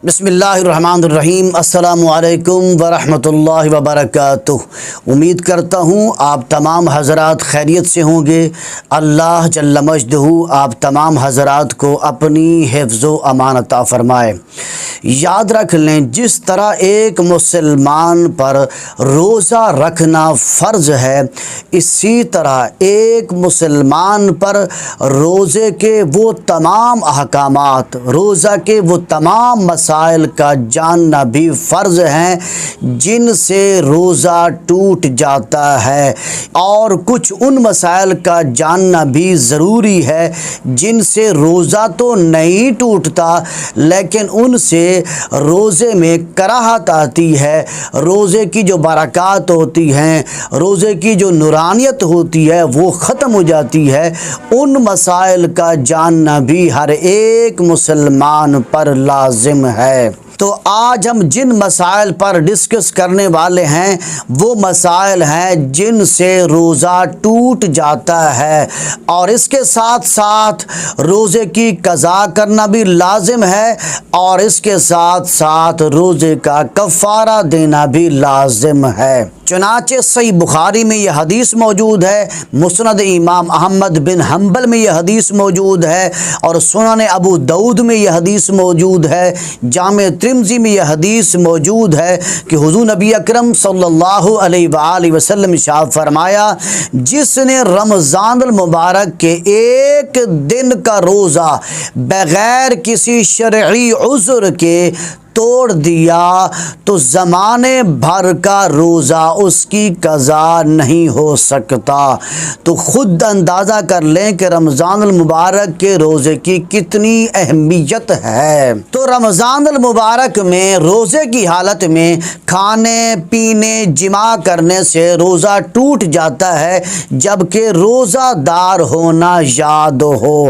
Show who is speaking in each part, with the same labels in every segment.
Speaker 1: بسم اللہ الرحمن الرحیم۔ السلام علیکم ورحمۃ اللہ وبرکاتہ۔ امید کرتا ہوں آپ تمام حضرات خیریت سے ہوں گے۔ اللہ جل مجدہ آپ تمام حضرات کو اپنی حفظ و امان عطا فرمائے۔ یاد رکھ لیں، جس طرح ایک مسلمان پر روزہ رکھنا فرض ہے، اسی طرح ایک مسلمان پر روزے کے وہ تمام احکامات، روزہ کے وہ تمام مسائل کا جاننا بھی فرض ہیں جن سے روزہ ٹوٹ جاتا ہے، اور کچھ ان مسائل کا جاننا بھی ضروری ہے جن سے روزہ تو نہیں ٹوٹتا لیکن ان سے روزے میں کراہت آتی ہے، روزے کی جو برکات ہوتی ہیں، روزے کی جو نورانیت ہوتی ہے وہ ختم ہو جاتی ہے۔ ان مسائل کا جاننا بھی ہر ایک مسلمان پر لازم ہے۔ تو آج ہم جن مسائل پر ڈسکس کرنے والے ہیں وہ مسائل ہیں جن سے روزہ ٹوٹ جاتا ہے، اور اس کے ساتھ ساتھ روزے کی قضا کرنا بھی لازم ہے، اور اس کے ساتھ ساتھ روزے کا کفارہ دینا بھی لازم ہے۔ چنانچہ صحیح بخاری میں یہ حدیث موجود ہے، مسند امام احمد بن حنبل میں یہ حدیث موجود ہے، اور سنن ابو داؤد میں یہ حدیث موجود ہے، جامع ترمذی میں یہ حدیث موجود ہے کہ حضور نبی اکرم صلی اللہ علیہ وآلہ وسلم ارشاد فرمایا، جس نے رمضان المبارک کے ایک دن کا روزہ بغیر کسی شرعی عذر کے توڑ دیا تو زمانے بھر کا روزہ اس کی قضا نہیں ہو سکتا۔ تو خود اندازہ کر لیں کہ رمضان المبارک کے روزے کی کتنی اہمیت ہے۔ تو رمضان المبارک میں روزے کی حالت میں کھانے پینے جماع کرنے سے روزہ ٹوٹ جاتا ہے، جبکہ روزہ دار ہونا یاد ہو۔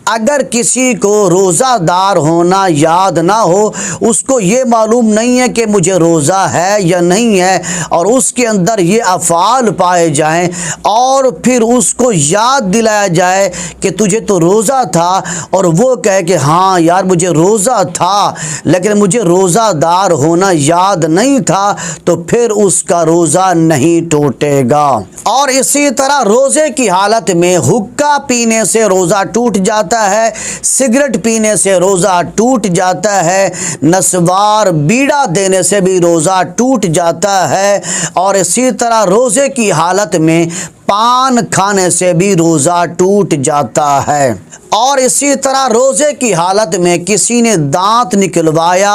Speaker 1: اگر کسی کو روزہ دار ہونا یاد نہ ہو، اس کو یہ معلوم نہیں ہے کہ مجھے روزہ ہے یا نہیں ہے، اور اس کے اندر یہ افعال پائے جائیں اور پھر اس کو یاد دلایا جائے کہ تجھے تو روزہ تھا، اور وہ کہے کہ ہاں یار مجھے روزہ تھا لیکن مجھے روزہ دار ہونا یاد نہیں تھا، تو پھر اس کا روزہ نہیں ٹوٹے گا۔ اور اسی طرح روزے کی حالت میں حقہ پینے سے روزہ ٹوٹ جاتا ہے، سگریٹ پینے سے روزہ ٹوٹ جاتا ہے، نسوار بیڑا دینے سے بھی روزہ ٹوٹ جاتا ہے، اور اسی طرح روزے کی حالت میں پان کھانے سے بھی روزہ ٹوٹ جاتا ہے، اور اسی طرح روزے کی حالت میں کسی نے دانت نکلوایا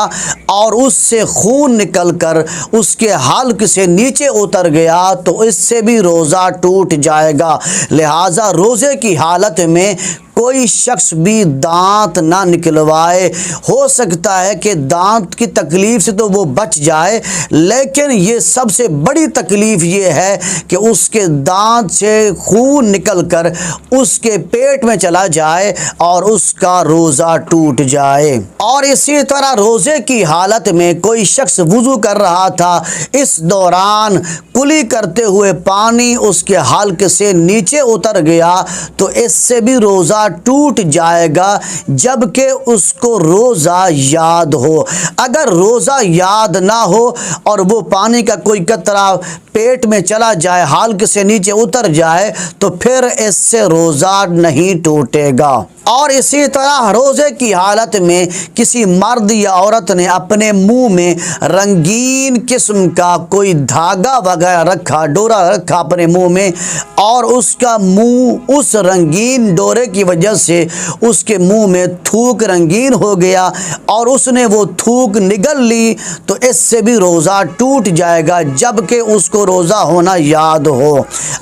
Speaker 1: اور اس سے خون نکل کر اس کے حلق سے نیچے اتر گیا تو اس سے بھی روزہ ٹوٹ جائے گا۔ لہٰذا روزے کی حالت میں کوئی شخص بھی دانت نہ نکلوائے۔ ہو سکتا ہے کہ دانت کی تکلیف سے تو وہ بچ جائے، لیکن یہ سب سے بڑی تکلیف یہ ہے کہ اس کے دانت سے خون نکل کر اس کے پیٹ میں چلا جائے اور اس کا روزہ ٹوٹ جائے۔ اور اسی طرح روزے کی حالت میں کوئی شخص وضو کر رہا تھا، اس دوران کلی کرتے ہوئے پانی اس کے حلق سے نیچے اتر گیا تو اس سے بھی روزہ ٹوٹ جائے گا، جبکہ اس کو روزہ یاد ہو۔ اگر روزہ یاد نہ ہو اور وہ پانی کا کوئی قطرہ پیٹ میں چلا جائے، حلق سے نیچے اتر جائے، تو پھر اس سے روزہ نہیں ٹوٹے گا۔ اور اسی طرح روزے کی حالت میں کسی مرد یا عورت نے اپنے منہ میں رنگین قسم کا کوئی دھاگا وغیرہ رکھا، ڈورا رکھا اپنے منہ میں، اور اس کا منہ اس رنگین ڈورے کی وجہ سے اس کے منہ میں تھوک رنگین ہو گیا اور اس نے وہ تھوک نگل لی، تو اس سے بھی روزہ ٹوٹ جائے گا، جبکہ اس کو روزہ ہونا یاد ہو۔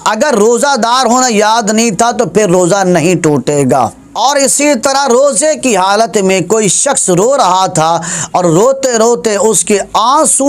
Speaker 1: اگر روزہ دار ہونا یاد نہیں تھا تو پھر روزہ نہیں ٹوٹے گا۔ اور اسی طرح روزے کی حالت میں کوئی شخص رو رہا تھا اور روتے روتے اس کے آنسو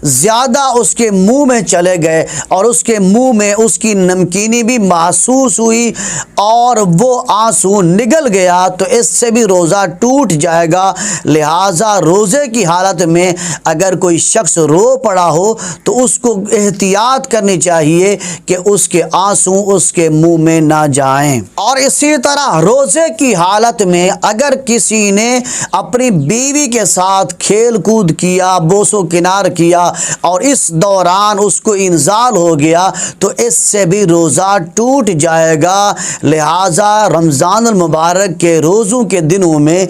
Speaker 1: زیادہ اس کے منہ میں چلے گئے اور اس کے منہ میں اس کی نمکینی بھی محسوس ہوئی اور وہ آنسو نگل گیا، تو اس سے بھی روزہ ٹوٹ جائے گا۔ لہٰذا روزے کی حالت میں اگر کوئی شخص رو پڑا ہو تو اس کو احتیاط کرنی چاہیے کہ اس کے آنسو اس کے منہ میں نہ جائیں۔ اور اسی طرح روزے روزے کی حالت میں اگر کسی نے اپنی بیوی کے ساتھ کھیل کود کیا، بوس و کنار کیا اور اس دوران اس کو انزال ہو گیا تو اس سے بھی روزہ ٹوٹ جائے گا۔ لہٰذا رمضان المبارک کے روزوں کے دنوں میں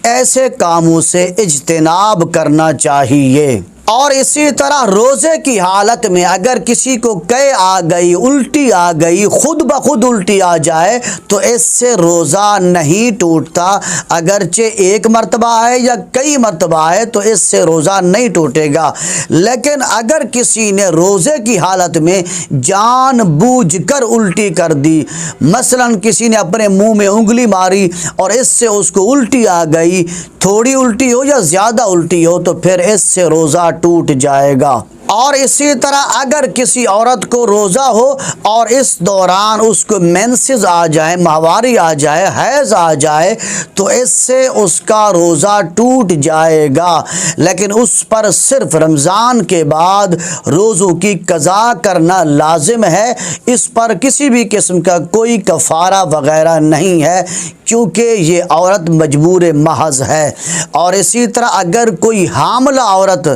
Speaker 1: ایسے کاموں سے اجتناب کرنا چاہیے۔ اور اسی طرح روزے کی حالت میں اگر کسی کو قے آ گئی، الٹی آ گئی، خود بخود الٹی آ جائے تو اس سے روزہ نہیں ٹوٹتا، اگرچہ ایک مرتبہ ہے یا کئی مرتبہ ہے تو اس سے روزہ نہیں ٹوٹے گا۔ لیکن اگر کسی نے روزے کی حالت میں جان بوجھ کر الٹی کر دی، مثلا کسی نے اپنے منہ میں انگلی ماری اور اس سے اس کو الٹی آ گئی، تھوڑی الٹی ہو یا زیادہ الٹی ہو تو پھر اس سے روزہ ٹوٹ جائے گا۔ اور اسی طرح اگر کسی عورت کو روزہ ہو اور اس دوران اس کو مینسز آ جائے، ماہواری آ جائے، حیض آ جائے تو اس سے اس کا روزہ ٹوٹ جائے گا، لیکن اس پر صرف رمضان کے بعد روزوں کی قضا کرنا لازم ہے۔ اس پر کسی بھی قسم کا کوئی کفارہ وغیرہ نہیں ہے کیونکہ یہ عورت مجبور محض ہے۔ اور اسی طرح اگر کوئی حاملہ عورت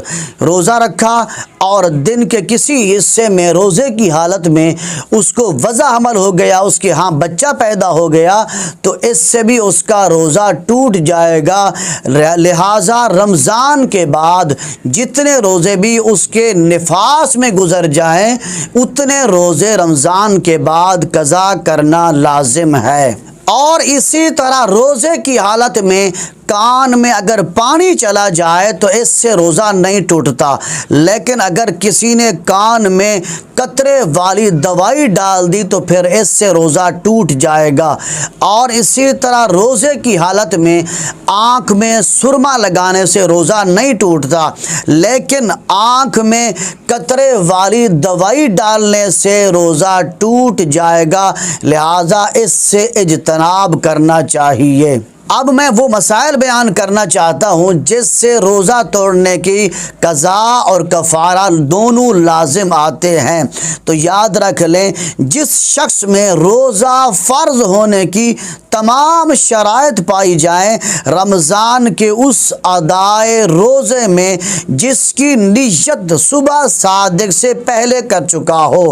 Speaker 1: روزہ رکھا اور دن کے کسی حصے میں روزے کی حالت میں اس کو وضع حمل ہو گیا، اس کے ہاں بچہ پیدا ہو گیا تو اس سے بھی اس کا روزہ ٹوٹ جائے گا۔ لہٰذا رمضان کے بعد جتنے روزے بھی اس کے نفاس میں گزر جائیں اتنے روزے رمضان کے بعد قضا کرنا لازم ہے۔ اور اسی طرح روزے کی حالت میں کان میں اگر پانی چلا جائے تو اس سے روزہ نہیں ٹوٹتا، لیکن اگر کسی نے کان میں قطرے والی دوائی ڈال دی تو پھر اس سے روزہ ٹوٹ جائے گا۔ اور اسی طرح روزے کی حالت میں آنکھ میں سرما لگانے سے روزہ نہیں ٹوٹتا، لیکن آنکھ میں قطرے والی دوائی ڈالنے سے روزہ ٹوٹ جائے گا، لہٰذا اس سے اجتناب کرنا چاہیے۔ اب میں وہ مسائل بیان کرنا چاہتا ہوں جس سے روزہ توڑنے کی قضا اور کفارہ دونوں لازم آتے ہیں۔ تو یاد رکھ لیں، جس شخص میں روزہ فرض ہونے کی تمام شرائط پائی جائیں، رمضان کے اس ادائے روزے میں جس کی نیت صبح صادق سے پہلے کر چکا ہو،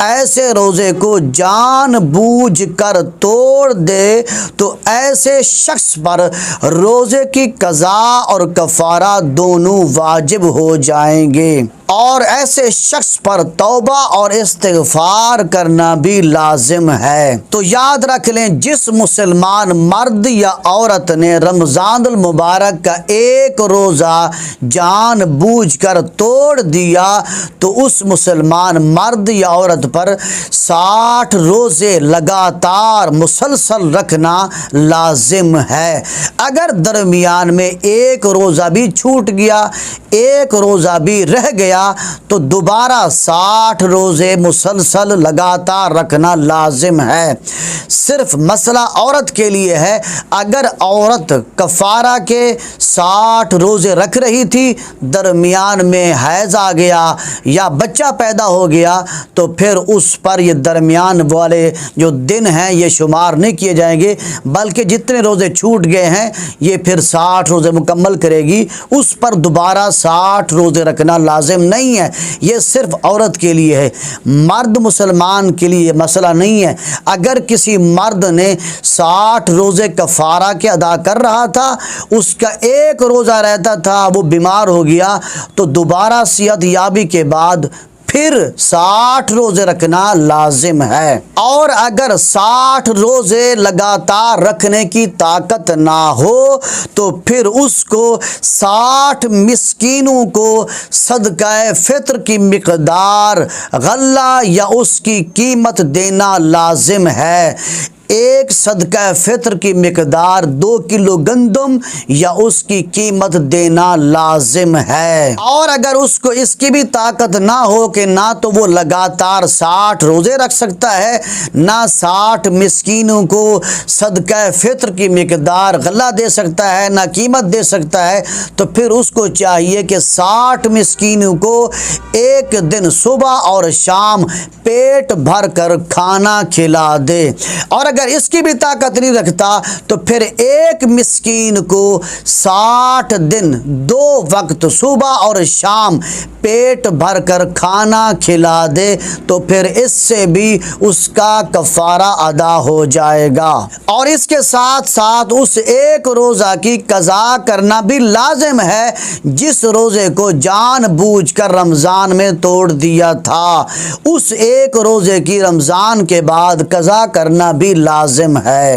Speaker 1: ایسے روزے کو جان بوجھ کر توڑ دے تو ایسے شخص پر روزے کی قضا اور کفارہ دونوں واجب ہو جائیں گے، اور ایسے شخص پر توبہ اور استغفار کرنا بھی لازم ہے۔ تو یاد رکھ لیں، جس مسلمان مرد یا عورت نے رمضان المبارک کا ایک روزہ جان بوجھ کر توڑ دیا تو اس مسلمان مرد یا عورت پر 60 روزے لگاتار مسلسل رکھنا لازم ہے۔ اگر درمیان میں ایک روزہ بھی چھوٹ گیا، ایک روزہ بھی رہ گیا تو دوبارہ 60 روزے مسلسل لگاتار رکھنا لازم ہے۔ صرف مسئلہ عورت کے لیے ہے، اگر عورت کفارہ کے 60 روزے رکھ رہی تھی، درمیان میں حیض آ گیا یا بچہ پیدا ہو گیا تو پھر اس پر یہ درمیان والے جو دن ہیں یہ شمار نہیں کیے جائیں گے، بلکہ جتنے روزے چھوٹ گئے ہیں یہ پھر 60 روزے مکمل کرے گی، اس پر دوبارہ 60 روزے رکھنا لازم نہیں ہے۔ یہ صرف عورت کے لیے ہے، مرد مسلمان کے لیے مسئلہ نہیں ہے۔ اگر کسی مرد نے 60 روزے کفارہ کے ادا کر رہا تھا، اس کا ایک روزہ رہتا تھا، وہ بیمار ہو گیا تو دوبارہ صحت یابی کے بعد پھر 60 روزے رکھنا لازم ہے۔ اور اگر 60 روزے لگاتار رکھنے کی طاقت نہ ہو تو پھر اس کو 60 مسکینوں کو صدقہ فطر کی مقدار غلہ یا اس کی قیمت دینا لازم ہے۔ ایک صدقہ فطر کی مقدار 2 کلو گندم یا اس کی قیمت دینا لازم ہے۔ اور اگر اس کو اس کی بھی طاقت نہ ہو کہ نہ تو وہ لگاتار 60 روزے رکھ سکتا ہے، نہ 60 مسکینوں کو صدقہ فطر کی مقدار غلہ دے سکتا ہے، نہ قیمت دے سکتا ہے، تو پھر اس کو چاہیے کہ 60 مسکینوں کو ایک دن صبح اور شام پیٹ بھر کر کھانا کھلا دے۔ اور اگر اگر اس کی بھی طاقت نہیں رکھتا تو پھر ایک مسکین کو 60 دن 2 وقت صبح اور شام پیٹ بھر کر کھانا کھلا دے تو پھر اس سے بھی اس کا کفارہ ادا ہو جائے گا۔ اور اس کے ساتھ ساتھ اس ایک روزہ کی قضا کرنا بھی لازم ہے جس روزے کو جان بوجھ کر رمضان میں توڑ دیا تھا، اس ایک روزے کی رمضان کے بعد قضا کرنا بھی لازم ہے۔